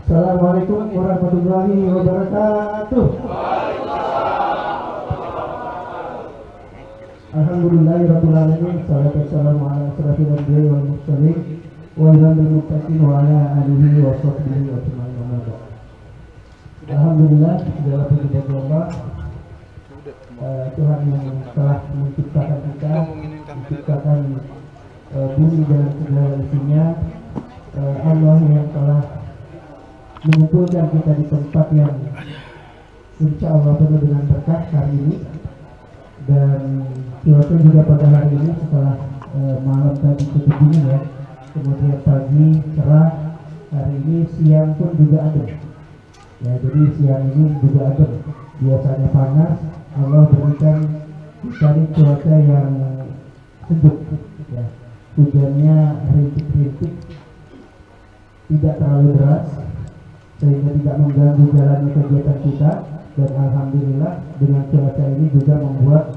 Assalamualaikum warahmatullahi wabarakatuh. Alhamdulillahirabbil alamin, salatu wassalamu ala asyrafil anbiya'i wal mursalin wa imamil muttaqin wa ala alihi wa sahbihi ajma'in. Alhamdulillah, segala puji bagi Allah, Tuhan yang telah menciptakan kita, menciptakan bumi dan segala isinya. Allah yang telah mengumpulkan kita di tempat yang insya Allah penuh dengan berkah hari ini, dan cuaca juga pada hari ini setelah malam tadi cukup dingin ya, kemudian pagi cerah, hari ini siang pun juga adem ya, jadi siang ini juga adem. Biasanya panas, Allah berikan kita cuaca yang sejuk ya, hujannya rintik-rintik, tidak terlalu deras sehingga tidak mengganggu jalannya kegiatan kita, dan alhamdulillah dengan cuaca ini juga membuat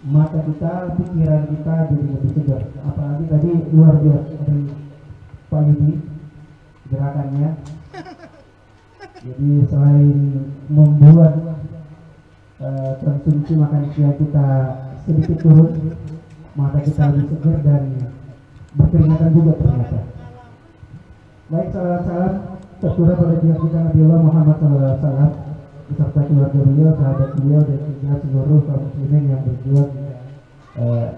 mata kita, pikiran kita jadi lebih segar. Apalagi tadi luar biasa dari Pak Yudi gerakannya, jadi selain membuat konsumsi makan siang kita sedikit turun, mata kita lebih segar dan berkeringatan juga ternyata. Baik, salam tercurah pada pihak kita Nabiullah Muhammad SAW beserta keluarga beliau, sahabat beliau, dan juga seluruh kaum muslimin yang berjuang di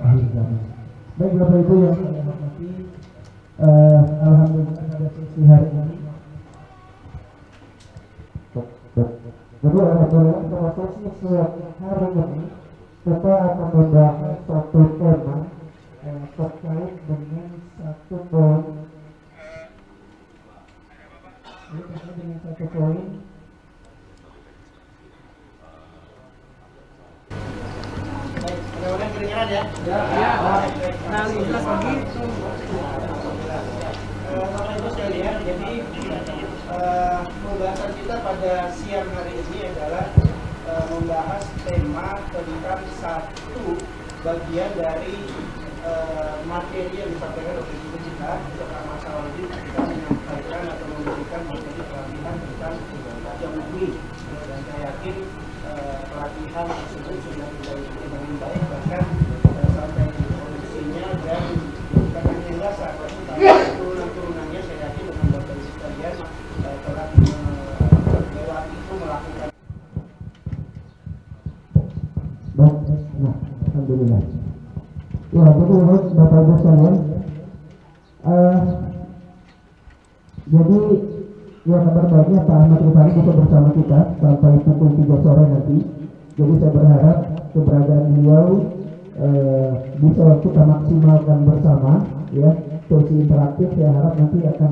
akhir zaman. Baik Bapak Ibu yang saya hormati, alhamdulillah pada sesi hari ini jadi alhamdulillah pada sesi hari ini kita akan membahas satu tema terkait dengan satu poin dengan satu poin mudah-mudahan kedengaran ya? Ya. Nah, jelas begitu. Bapak Ibu sekalian, jadi pembahasan kita pada siang hari ini adalah membahas tema tentang satu bagian dari materi yang disampaikan oleh guru kita setelah masa lalu kita menyampaikan atau memberikan materi pelatihan tentang Jamubi, dan saya yakin pelatihan tersebut sudah kita ikuti dengan baik, bahkan sampai produksinya, dan bukan hanya yang dasar tapi turunan-turunannya saya yakin dengan Bapak Ibu sekalian telah melewati itu, melakukan. baik. Nah, alhamdulillah. Ya, betul Bapak Ibu sekalian. Jadi ya, kabar baiknya Pak Ahmad Rifani bisa bersama kita sampai pukul 3 sore nanti. Jadi saya berharap keberadaan beliau bisa kita maksimalkan bersama ya. Sesi interaktif saya harap nanti akan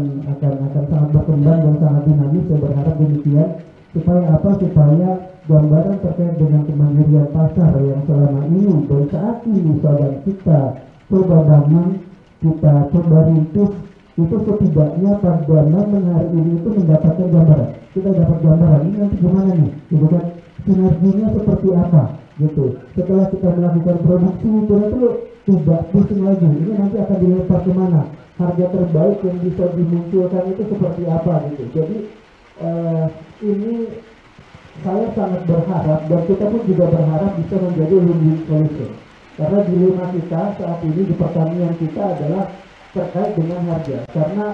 sangat berkembang dan sangat dinamis. Saya berharap demikian, supaya apa? Supaya gambaran terkait dengan kemandirian pasar yang selama ini baik saat ini sedang kita coba bangun, kita coba rintis, itu setidaknya pada momen hari ini itu mendapatkan gambaran. Kita dapat gambaran ini nanti gimana nih, gitu kan? Sinerginya seperti apa, gitu. Setelah kita melakukan produksi itu tidak pusing lagi. Ini nanti akan dilempar kemana? Harga terbaik yang bisa dimunculkan itu seperti apa, gitu. Jadi ini saya sangat berharap, dan kita pun juga berharap bisa menjadi win-win solution. Karena dilema kita saat ini di pertanian kita adalah terkait dengan harga. Karena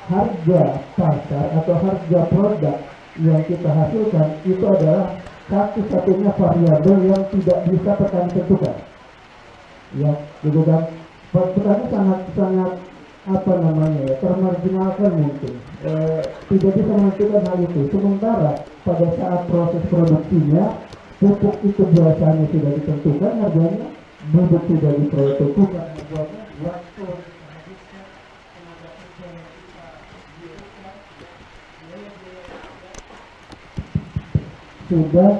harga pasar atau harga produk yang kita hasilkan itu adalah satu-satunya variabel yang tidak bisa petani tentukan. Ya, gitu kan. Petani sangat apa namanya ya, termarginalkan mungkin. Tidak bisa menentukan hal itu. Sementara pada saat proses produksinya, pupuk itu biasanya sudah ditentukan harganya, bibit sudah diproduksikan, waktu sudah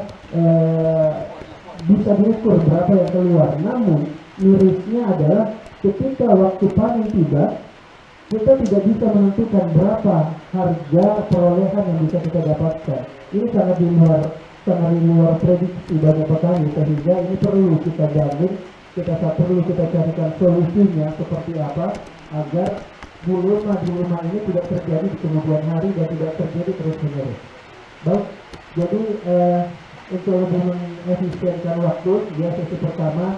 bisa diukur berapa yang keluar. Namun mirisnya adalah ketika waktu panen tiba, kita tidak bisa menentukan berapa harga perolehan yang bisa kita dapatkan. Ini sangat di luar prediksi banyak petani, sehingga ini perlu kita jamin, perlu kita carikan solusinya seperti apa agar dilema ini tidak terjadi di kemudian hari dan tidak terjadi terus menerus. Baik, jadi untuk lebih mengefisienkan waktu, dia sesi pertama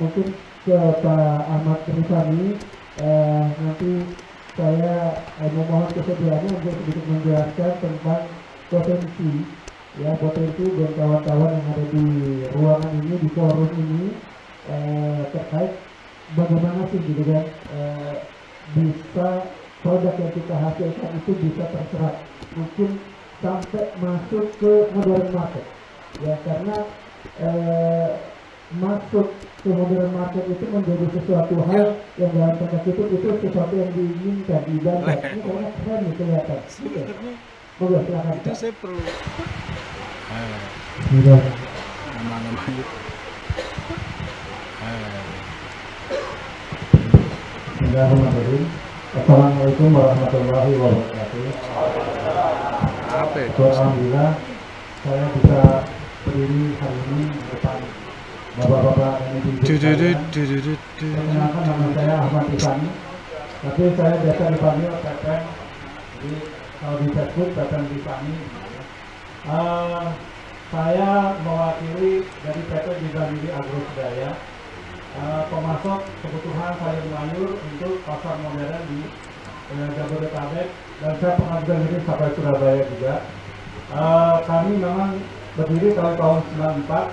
mungkin ke Pak Ahmad Rifani. Nanti saya memohon kesediaannya untuk sedikit menjelaskan tentang potensi dan kawan-kawan yang ada di ruangan ini, di forum ini, terkait bagaimana sih gitu kan bisa produk yang kita hasilkan itu bisa terserap mungkin sampai masuk ke modern market ya, karena masuk ke modern market itu menjadi sesuatu hal yang dalam tanda kutip itu sesuatu yang diinginkan, dibangga. Ini karena keren nih kelihatan. Oke, silakan. Itu saya perlu. Nama-nama itu. Bismillahirrahmanirrahim. Assalamualaikum warahmatullahi wabarakatuh. Apa itu? Alhamdulillah saya bisa berdiri hari ini di depan bapak-bapak ini. Perkenalkan, nama saya Ahmad Rifani, tapi saya biasa dipanggil Pepeng. Jadi kalau di Facebook Pepeng Rifani. Saya mewakili dari PT Bidangiri Agrosudaya, pemasok kebutuhan sayur mayur untuk pasar modern di Jabodetabek, dan saya pernah juga diri sampai Surabaya juga. Kami memang berdiri tahun 94.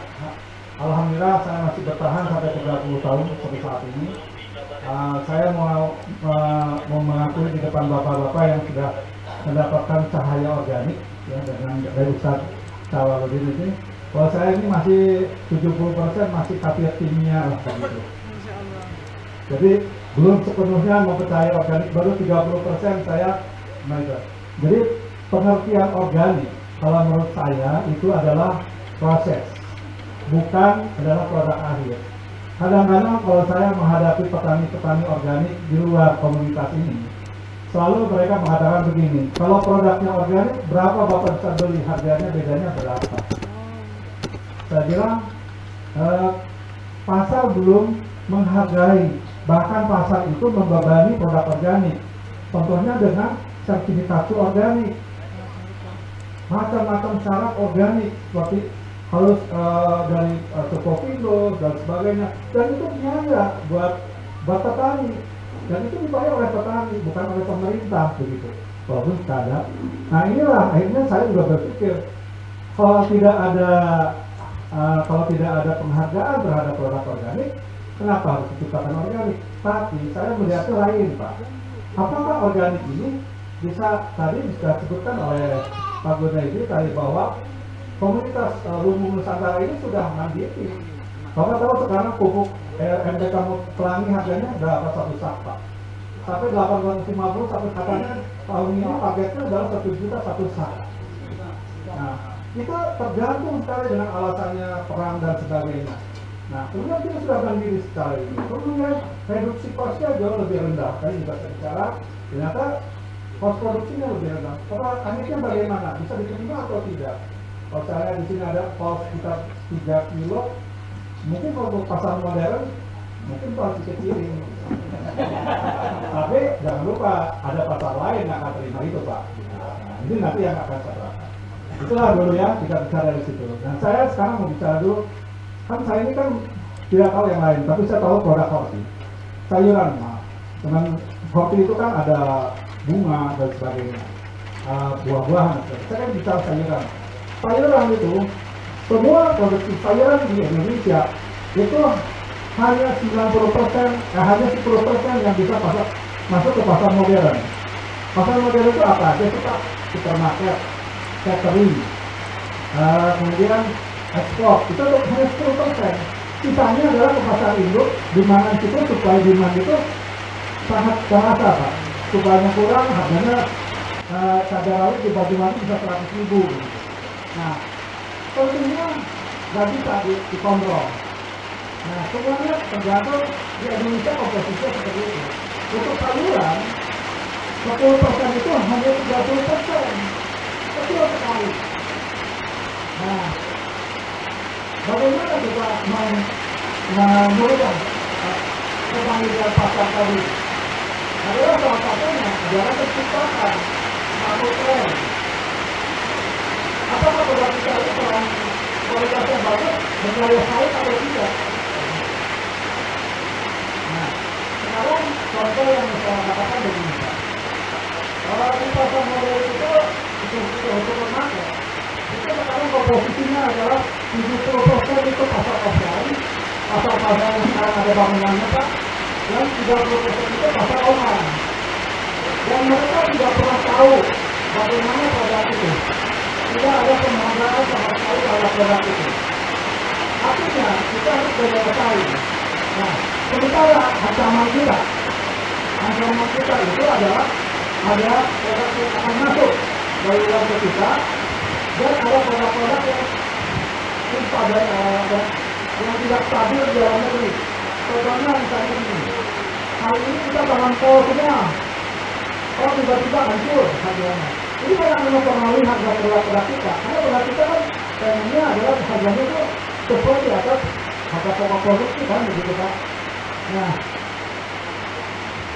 Alhamdulillah saya masih bertahan sampai 30 tahun seperti saat ini. Saya mau mengakui di depan bapak-bapak yang sudah mendapatkan cahaya organik ya, dengan dari Ustaz Cawaludin ini. Kalau saya ini masih 70% masih kafir kimia lah begitu. Jadi belum sepenuhnya mempercayai organik, baru 30% saya mengajar. Jadi pengertian organik kalau menurut saya itu adalah proses, bukan adalah produk akhir. Kadang-kadang kalau saya menghadapi petani-petani organik di luar komunitas ini, selalu mereka mengatakan begini, kalau produknya organik, berapa Bapak bisa beli? Harganya bedanya berapa? Saya bilang, pasar belum menghargai, bahkan pasar itu membebani produk organik. Contohnya dengan sertifikasi organik, macam-macam syarat organik, seperti harus dari Tokopedia dan sebagainya, dan itu biaya buat petani, dan itu dibayar oleh petani, bukan oleh pemerintah begitu. Walaupun ada. Nah inilah akhirnya saya juga berpikir, kalau tidak ada penghargaan terhadap produk organik, kenapa harus diciptakan organik? Tapi saya melihatnya lain, Pak. Apakah organik ini bisa tadi disebutkan oleh Pak Gunadi tadi bahwa komunitas Lumbung Nusantara ini sudah mandiri. Bapak tahu sekarang pupuk NPK Pelangi harganya berapa satu sak, Pak? Sampai 850, sampai katanya tahun ini paketnya adalah 1 juta satu sak. Nah, kita tergantung sekali dengan alasannya perang dan sebagainya. Nah, kemudian kita sudah mandiri secara ini. Kemudian reduksi kosnya jauh lebih rendah. Tadi juga saya bicara, ternyata kos produksinya lebih rendah. Kalau akhirnya bagaimana? Bisa diterima atau tidak? Kalau saya di sini ada kos sekitar 3 kilo, mungkin kalau untuk pasar modern, mungkin harus dikecilin. Tapi jangan lupa ada pasar lain yang akan terima itu, Pak. Nah, ini nanti yang akan saya terangkan. Itulah dulu ya, kita bicara dari situ. Dan saya sekarang mau bicara dulu, kan saya ini kan tidak tahu yang lain, tapi saya tahu produk horti, sayuran, maaf. Dengan horti itu kan ada bunga dan sebagainya, buah-buahan. Saya kan bicara sayuran. Sayuran itu, semua produksi sayuran di Indonesia itu hanya 90%, hanya 10% yang bisa masuk ke pasar modern. Pasar modern itu apa? Dia suka supermarket, catering, kemudian ekspor, itu hanya 10%. Sisanya adalah ke pasar induk, di mana itu supply demand itu sangat terasa, Pak. Supply-nya kurang, harganya cabai rawit di Banyuwangi bisa 100.000. Nah, tentunya nggak bisa dikontrol. Nah, semuanya tergantung di Indonesia komposisinya seperti itu. Untuk sayuran, 10% itu hanya 30%. Kecil sekali. Nah, bagaimana kita mengurangkan kepanggilan pasar tadi? Adalah salah satunya adalah menciptakan suatu tren. Apakah produk kita itu kualitasnya bagus, berdaya saing atau tidak? Nah, sekarang contoh yang saya katakan begini, Pak. Kalau di pasar model itu supermarket, itu sekarang komposisinya adalah 70% itu pasar offline, pasar-pasar yang sekarang ada bangunannya, Pak, dan 30% itu pasar online. Dan mereka tidak pernah tahu bagaimana produk itu. Tidak ada penghargaan sama sekali terhadap produk itu. Artinya kita harus berdaya saing. Nah, sementara ancaman kita itu adalah ada produk yang akan masuk dari luar ke kita, dan ada produk-produk yang yang tidak stabil di dalam negeri. Contohnya misalnya ini, hari ini kita dalam call semua, kalau tiba-tiba hancur harganya. Ini kan yang mempengaruhi harga produk kita, karena produk kita kan pengennya adalah harganya itu sesuai di atas harga pokok produksi kan, begitu Pak. Nah,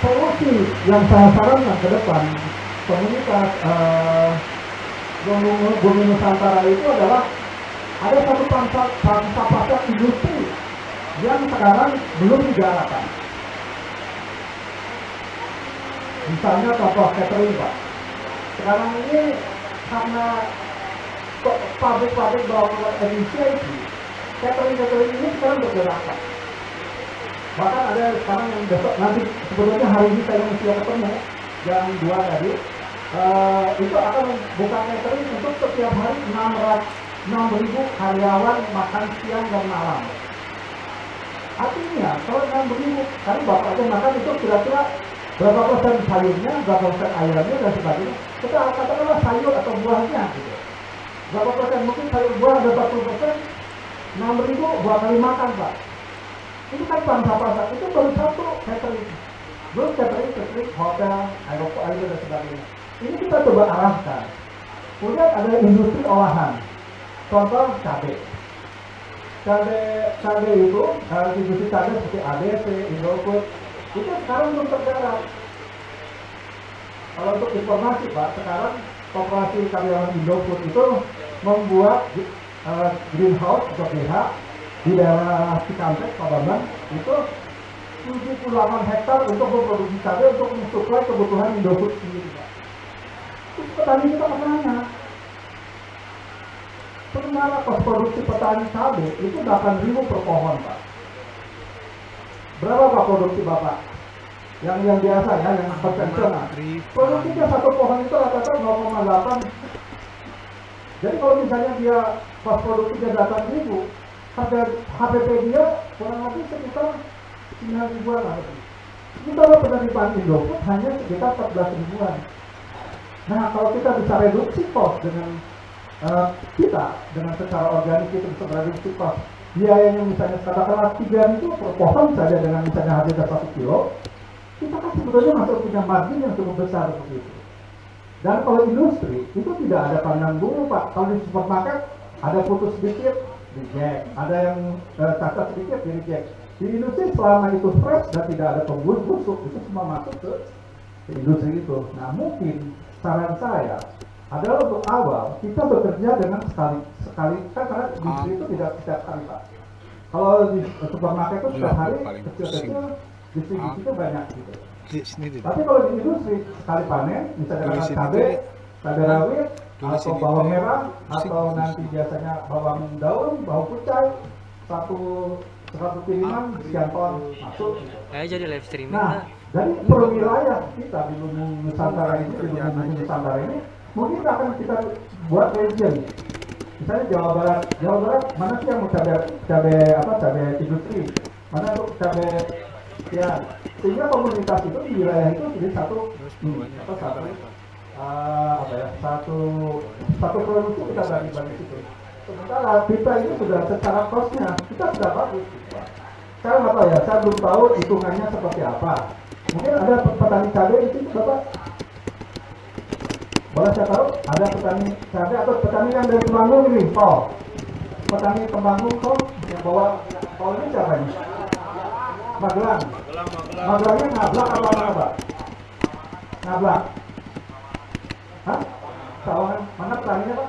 solusi yang saya sarankan ke depan komunitas Bumi Nusantara itu adalah ada satu pasar industri yang sekarang belum digalakan. Misalnya contoh catering, Pak. Sekarang ini karena pabrik-pabrik bawa efisiensi, catering ini sekarang bergerak. Bahkan ada sekarang yang besok nanti sebetulnya hari ini saya mesti ketemu jam 2 tadi, itu akan membuka catering untuk setiap hari 6.000 karyawan makan siang dan malam. Artinya kalau 6.000, karena bapak aja makan itu kira-kira berapa persen sayurnya, berapa persen ayamnya dan sebagainya. Kita katakanlah sayur atau buahnya gitu. Berapa persen, mungkin sayur buah ada 40%, 6.000 buah kali makan, Pak. Itu kan pasar itu baru satu catering. Belum catering hotel, air dan sebagainya. Ini kita coba arahkan. Kemudian ada industri olahan. Contoh cabai. Cabai itu, industri cabai seperti ABC, Indofood, itu sekarang belum tergarap. Kalau untuk informasi Pak, sekarang Koperasi Karyawan Indofood itu membuat greenhouse atau GH di daerah Cikampek, Pak Bambang, itu 78 hektar untuk memproduksi cabai untuk mensuplai kebutuhan Indofood sendiri, Pak. Terus petani kita kemana? Sementara kos produksi petani cabai itu 8.000 per pohon, Pak. Berapa Pak produksi Bapak? Yang biasa ya, yang konvensional. Produksinya satu pohon itu rata-rata 0,8. Jadi kalau misalnya dia kos produksinya 8.000, harga HPP dia kurang lebih sekitar 9.000-an lah. Sementara penerimaan Indofood hanya sekitar 14.000-an. Nah, kalau kita bisa reduksi kos dengan dengan secara organik itu bisa reduksi kos. Biayanya misalnya katakanlah 3.000 per pohon saja dengan misalnya harga 1 kilo, kita kan sebetulnya masuk punya margin yang cukup besar seperti itu. Dan kalau industri itu tidak ada pandang bulu, Pak. Kalau di supermarket ada putus sedikit, reject. Ada yang cacat sedikit, di reject. Di industri selama itu fresh dan tidak ada pemburu busuk, itu semua masuk ke industri itu. Nah, mungkin saran saya adalah untuk awal kita bekerja dengan sekali kan, karena industri itu tidak setiap hari, Pak. Kalau di supermarket itu setiap hari kecil-kecil distribusi itu banyak gitu. Tapi kalau di industri sekali panen, misalnya dengan cabai rawit, atau bawang merah, atau nanti biasanya bawang daun, bawang pucai, satu pilihan sekian ton masuk. Jadi live streaming. Nah, dari per wilayah kita di Bumi Nusantara ini, mungkin akan kita buat region. Misalnya Jawa Barat mana sih yang mau cabai industri, mana untuk cabai ya, sehingga komunitas itu di wilayah itu jadi satu produksi kita bagi situ. Sementara kita ini sudah secara kosnya kita sudah bagus. Saya nggak tahu ya, saya belum tahu hitungannya seperti apa. Mungkin ada petani cabai di situ, Bapak. Boleh saya tahu ada petani cabai atau petani yang dari Temanggung ini, Paul. Petani Temanggung kok yang bawa Paul ini siapa ini? Magelang. Magelangnya ngablak apa, Pak? Ngablak. Hah? Sawangan, mana petaninya Pak?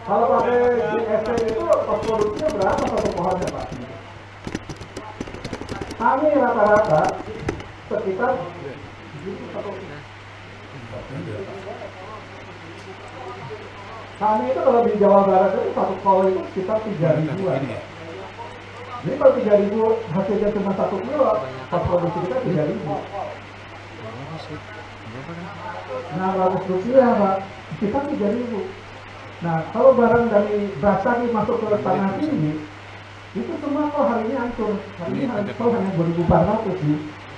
Kalau pakai GST itu kos produksinya berapa satu pohonnya Pak? Kami rata-rata sekitar kami itu kalau di Jawa Barat itu satu kol itu sekitar 3.000-an. Jadi kalau 3.000 hasilnya cuma 1 kilo, kos produksi kita 3.000. 600 rupiah Pak, kita 3.000. Nah kalau barang dari Brastagi masuk ke tanah tinggi, itu semua kok hari ini hancur. Hari ini hancur hanya 2.400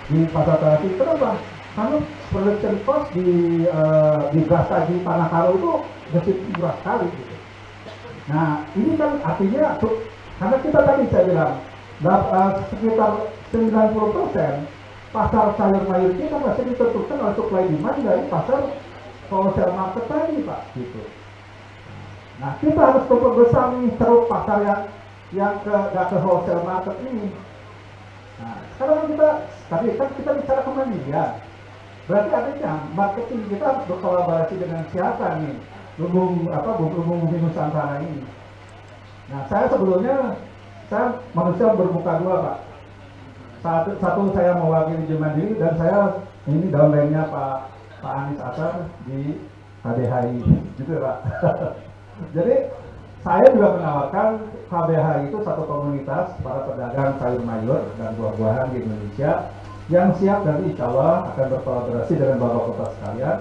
di pasar tanah tinggi. Kenapa? Karena production cost di Brastagi Tanah Karo itu masih murah sekali gitu. Nah ini kan artinya karena kita tadi saya bilang sekitar 90% pasar sayur mayur kita masih ditentukan oleh supply demand dari pasar wholesale market tadi Pak gitu. Nah kita harus memperbesar nih ceruk pasar yang ke wholesale market ini. Nah sekarang kita bicara kemandirian. Berarti artinya marketing kita harus berkolaborasi dengan siapa nih? Lumbung Bumi Nusantara ini. Nah, saya manusia bermuka dua, Pak. Satu saya mewakili Jemandiri dan saya ini downline-nya Pak Anies Asar di KBHI, gitu Pak. Jadi saya juga menawarkan KBHI itu satu komunitas para pedagang sayur mayur dan buah-buahan di Indonesia yang siap dan insya Allah akan berkolaborasi dengan Bapak Kota sekalian.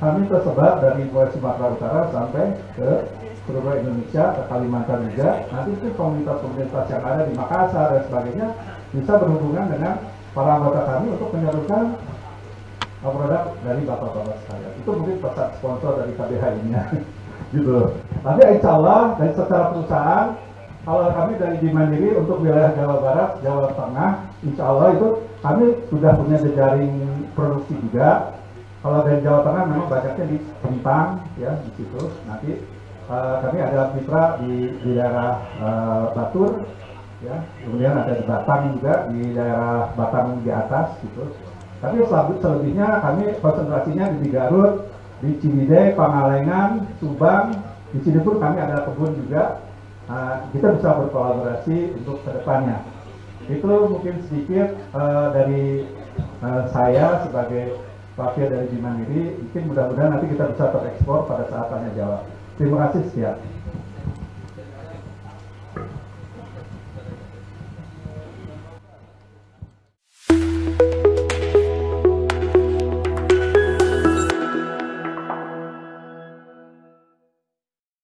Kami tersebar dari mulai Sumatera Utara sampai ke seluruh Indonesia, ke Kalimantan juga. Nanti itu komunitas-komunitas yang ada di Makassar dan sebagainya bisa berhubungan dengan para anggota kami untuk menyalurkan produk dari Bapak-Bapak sekalian. Itu mungkin pesan sponsor dari KBHI-nya. Gitu. Tapi insya Allah dari secara perusahaan, kalau kami dari Jemandiri untuk wilayah Jawa Barat, Jawa Tengah, insya Allah itu kami sudah punya jejaring produksi juga. Kalau dari Jawa Tengah memang banyaknya di Pintang, ya di situ. Nanti kami ada mitra di daerah Batur, ya. Kemudian ada di Batang juga, di daerah Batang di atas, gitu. Tapi selebihnya kami konsentrasinya di Garut, di Ciwidey, Pangalengan, Subang, di sini pun kami ada kebun juga. Kita bisa berkolaborasi untuk kedepannya. Itu mungkin sedikit dari saya sebagai wakil dari Jemandiri. Mungkin mudah-mudahan nanti kita bisa terekspor pada saat tanya jawab. Terima kasih sekian.